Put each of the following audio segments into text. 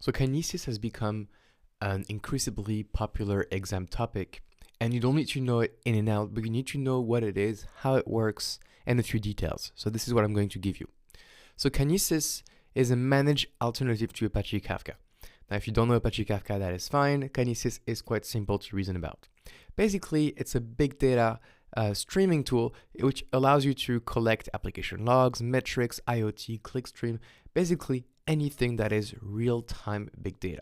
So Kinesis has become an increasingly popular exam topic, and you don't need to know it in and out, but you need to know what it is, how it works, and a few details. So this is what I'm going to give you. So Kinesis is a managed alternative to Apache Kafka. Now, if you don't know Apache Kafka, that is fine. Kinesis is quite simple to reason about. Basically, it's a big data streaming tool which allows you to collect application logs, metrics, IoT, clickstream, basically anything that is real-time big data.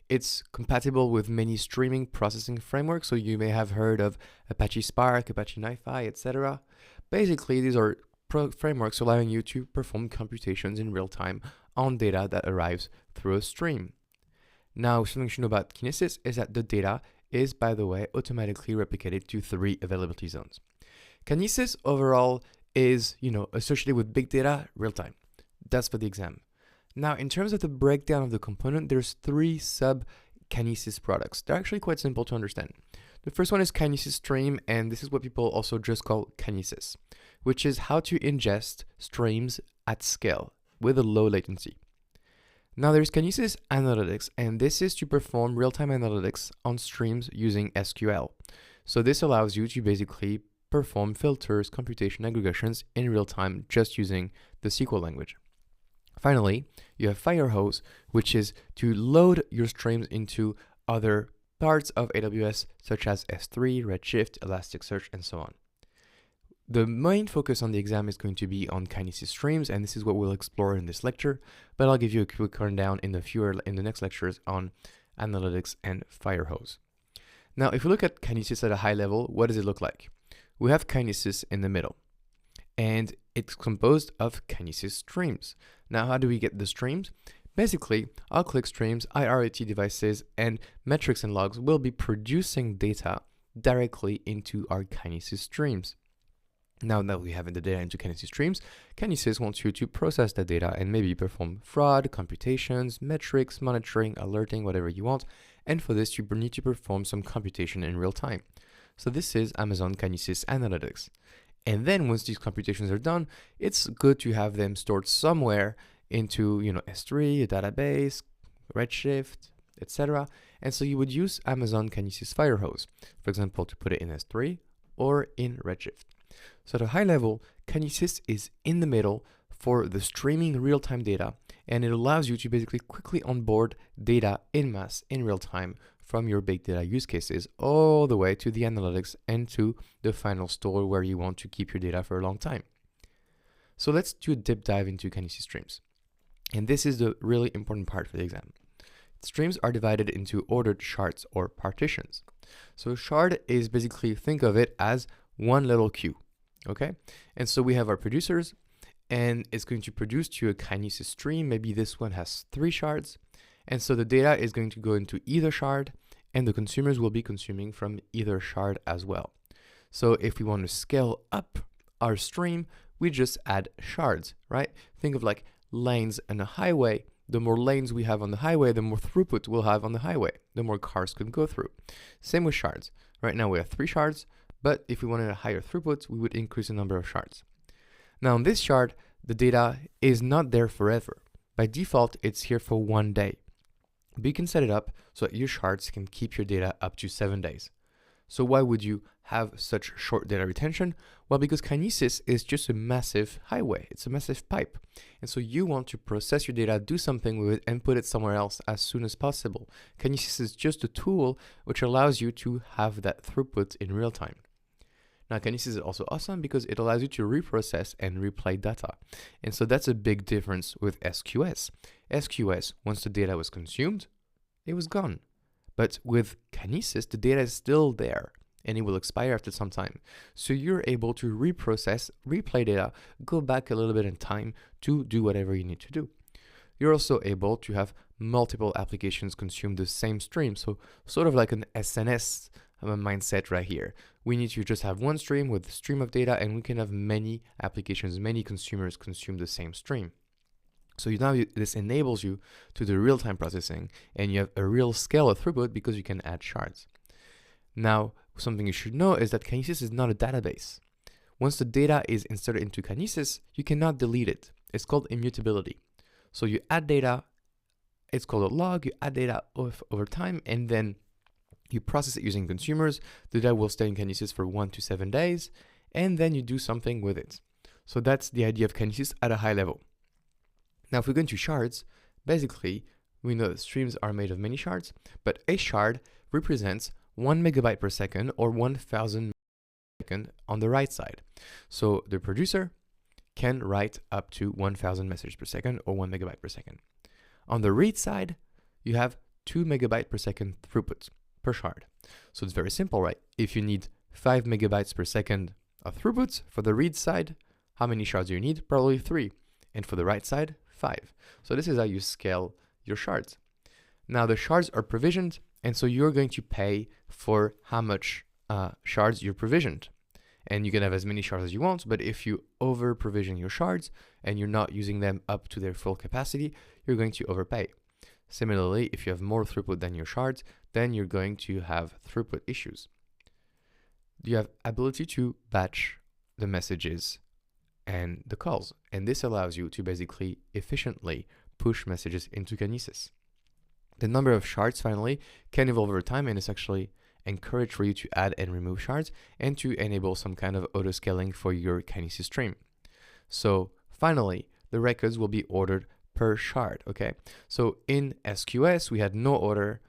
It's compatible with many streaming processing frameworks, so you may have heard of Apache Spark, Apache NiFi, etc. Basically, these are frameworks allowing you to perform computations in real time on data that arrives through a stream. Now, something you should know about Kinesis is that the data is, by the way, automatically replicated to 3 availability zones. Kinesis overall is, associated with big data real time. That's for the exam. Now, in terms of the breakdown of the component, there's 3 sub-Kinesis products. They're actually quite simple to understand. The first one is Kinesis Stream, and this is what people also just call Kinesis, which is how to ingest streams at scale with a low latency. Now there's Kinesis Analytics, and this is to perform real-time analytics on streams using SQL. So this allows you to basically perform filters, computation, aggregations in real time just using the SQL language. Finally, you have Firehose, which is to load your streams into other parts of AWS, such as S3, Redshift, Elasticsearch, and so on. The main focus on the exam is going to be on Kinesis streams, and this is what we'll explore in this lecture, but I'll give you a quick rundown in the next lectures on analytics and Firehose. Now, if we look at Kinesis at a high level, what does it look like? We have Kinesis in the middle, and it's composed of Kinesis streams. Now, how do we get the streams? Basically, our clickstreams, IoT devices, and metrics and logs will be producing data directly into our Kinesis streams. Now that we have the data into Kinesis streams, Kinesis wants you to process that data and maybe perform fraud, computations, metrics, monitoring, alerting, whatever you want. And for this, you need to perform some computation in real time. So this is Amazon Kinesis Analytics. And then once these computations are done, it's good to have them stored somewhere into S3, a database, Redshift, etc. And so you would use Amazon Kinesis Firehose, for example, to put it in S3 or in Redshift. So at a high level, Kinesis is in the middle for the streaming real-time data, and it allows you to basically quickly onboard data in mass in real time from your big data use cases all the way to the analytics and to the final store where you want to keep your data for a long time. So let's do a deep dive into Kinesis streams. And this is the really important part for the exam. Streams are divided into ordered shards or partitions. So a shard is basically, think of it as one little queue, okay? And so we have our producers, and it's going to produce to a Kinesis stream. Maybe this one has 3 shards. And so the data is going to go into either shard, and the consumers will be consuming from either shard as well. So if we want to scale up our stream, we just add shards, right? Think of like lanes on a highway. The more lanes we have on the highway, the more throughput we'll have on the highway, the more cars can go through. Same with shards. Right now we have 3 shards, but if we wanted a higher throughput, we would increase the number of shards. Now on this shard, the data is not there forever. By default, it's here for 1 day. But you can set it up so that your shards can keep your data up to 7 days. So why would you have such short data retention? Well, because Kinesis is just a massive highway. It's a massive pipe. And so you want to process your data, do something with it, and put it somewhere else as soon as possible. Kinesis is just a tool which allows you to have that throughput in real time. Now, Kinesis is also awesome because it allows you to reprocess and replay data. And so that's a big difference with SQS. SQS, once the data was consumed, it was gone. But with Kinesis, the data is still there and it will expire after some time. So you're able to reprocess, replay data, go back a little bit in time to do whatever you need to do. You're also able to have multiple applications consume the same stream. So sort of like an SNS mindset right here. We need to just have one stream with a stream of data, and we can have many applications, many consumers consume the same stream. So this enables you to do real-time processing, and you have a real scale of throughput because you can add shards. Now, something you should know is that Kinesis is not a database. Once the data is inserted into Kinesis, you cannot delete it. It's called immutability. So you add data it's called a log. You add data over time, and then you process it using consumers. The data will stay in Kinesis for 1 to 7 days, and then you do something with it. So that's the idea of Kinesis at a high level. Now, if we go into shards, basically, we know that streams are made of many shards, but a shard represents 1 megabyte per second or 1,000 second on the write side. So the producer can write up to 1,000 messages per second or 1 megabyte per second. On the read side, you have 2 megabyte per second throughput per shard. So it's very simple, right? If you need 5 megabytes per second of throughput for the read side, how many shards do you need? Probably 3. And for the write side, 5. So this is how you scale your shards. Now the shards are provisioned, and so you're going to pay for how much shards you're provisioned. And you can have as many shards as you want, but if you over provision your shards and you're not using them up to their full capacity, you're going to overpay. Similarly, if you have more throughput than your shards, then you're going to have throughput issues. You have ability to batch the messages and the calls, and this allows you to basically efficiently push messages into Kinesis. The number of shards finally can evolve over time, and it's actually encouraged for you to add and remove shards and to enable some kind of auto scaling for your Kinesis stream. So finally, the records will be ordered per shard. Okay, so in SQS we had no order.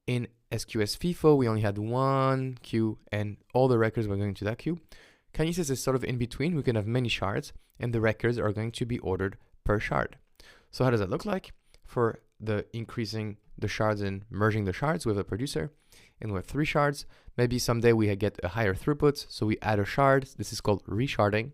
In SQS FIFO we only had one queue, and all the records were going to that queue. Kinesis is sort of in between. We can have many shards, and the records are going to be ordered per shard. So how does that look like? For the increasing the shards and merging the shards with a producer, and we have 3 shards. Maybe someday we get a higher throughput, so we add a shard. This is called resharding.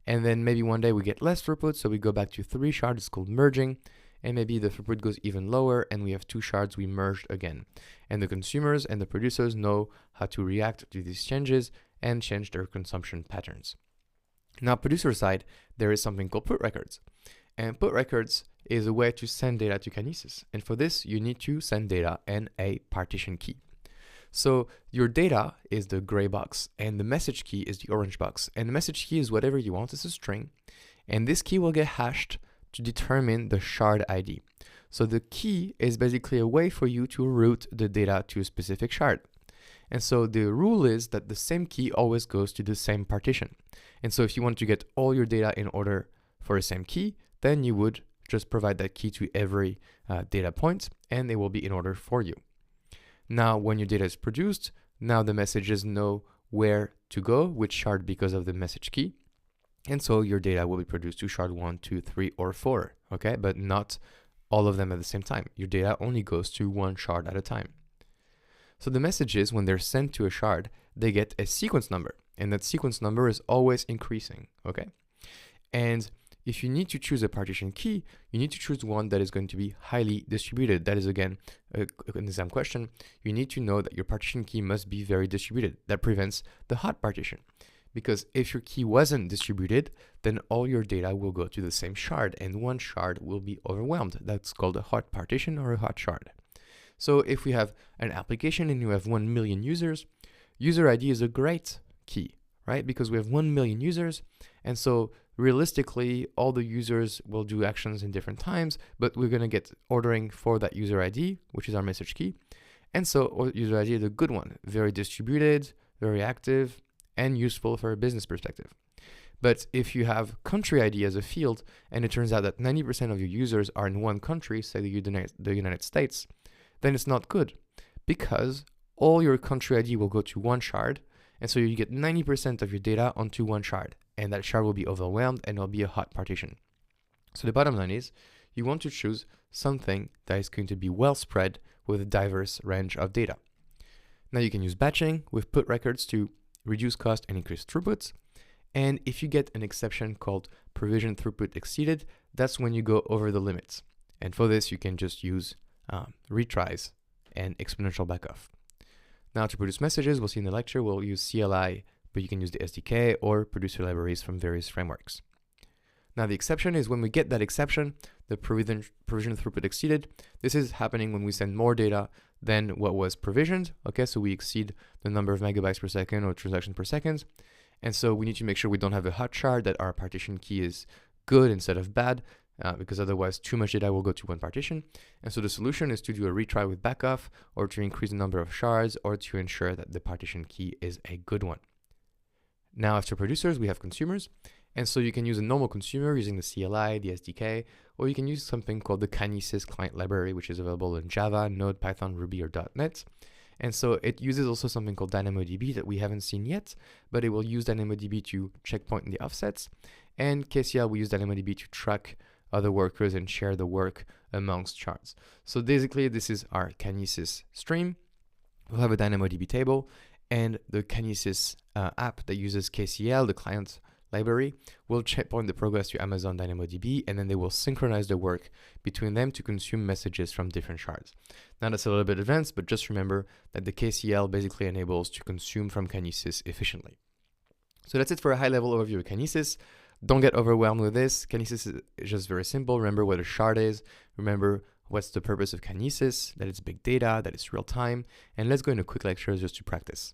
And then maybe one day we get less throughput, so we go back to 3 shards. It's called merging. And maybe the throughput goes even lower, and we have 2 shards we merged again. And the consumers and the producers know how to react to these changes and change their consumption patterns. Now, producer side, there is something called put records. And put records is a way to send data to Kinesis. And for this, you need to send data and a partition key. So your data is the gray box, and the message key is the orange box. And the message key is whatever you want. It's a string. And this key will get hashed to determine the shard ID. So the key is basically a way for you to route the data to a specific shard. And so the rule is that the same key always goes to the same partition. And so if you want to get all your data in order for the same key, then you would just provide that key to every data point, and they will be in order for you. Now, when your data is produced, now the messages know where to go, which shard, because of the message key. And so your data will be produced to shard 1, 2, 3, or 4, okay? But not all of them at the same time. Your data only goes to one shard at a time. So the messages, when they're sent to a shard, they get a sequence number, and that sequence number is always increasing, okay? And if you need to choose a partition key, you need to choose one that is going to be highly distributed. That is, again, an exam question. You need to know that your partition key must be very distributed. That prevents the hot partition. Because if your key wasn't distributed, then all your data will go to the same shard, and one shard will be overwhelmed. That's called a hot partition or a hot shard. So if we have an application and you have 1 million users, user ID is a great key, right? Because we have 1 million users, and so realistically, all the users will do actions in different times, but we're going to get ordering for that user ID, which is our message key. And so user ID is a good one, very distributed, very active, and useful for a business perspective. But if you have country ID as a field, and it turns out that 90% of your users are in one country, say the United States, then it's not good, because all your country ID will go to one shard, and so you get 90% of your data onto one shard, and that shard will be overwhelmed and it'll be a hot partition. So the bottom line is, you want to choose something that is going to be well spread with a diverse range of data. Now you can use batching with put records to reduce cost and increase throughputs. And if you get an exception called provision throughput exceeded, that's when you go over the limits. And for this, you can just use retries and exponential backoff. Now to produce messages, we'll see in the lecture, we'll use CLI, but you can use the SDK or producer libraries from various frameworks. Now the exception is when we get that exception, the provision throughput exceeded. This is happening when we send more data than what was provisioned. Okay, so we exceed the number of megabytes per second or transactions per second. And so we need to make sure we don't have a hot shard, that our partition key is good instead of bad. because otherwise too much data will go to one partition. And so the solution is to do a retry with backoff, or to increase the number of shards, or to ensure that the partition key is a good one. Now after producers, we have consumers. And so you can use a normal consumer using the CLI, the SDK, or you can use something called the Kinesis client library, which is available in Java, Node, Python, Ruby, or .NET. And so it uses also something called DynamoDB that we haven't seen yet, but it will use DynamoDB to checkpoint in the offsets. And KCL will use DynamoDB to track other workers and share the work amongst shards. So basically, this is our Kinesis stream. We'll have a DynamoDB table, and the Kinesis app that uses KCL, the client library, will checkpoint the progress to Amazon DynamoDB, and then they will synchronize the work between them to consume messages from different shards. Now that's a little bit advanced, but just remember that the KCL basically enables to consume from Kinesis efficiently. So that's it for a high-level overview of Kinesis. Don't get overwhelmed with this. Kinesis is just very simple. Remember what a shard is. Remember what's the purpose of Kinesis, that it's big data, that it's real time. And let's go into quick lectures just to practice.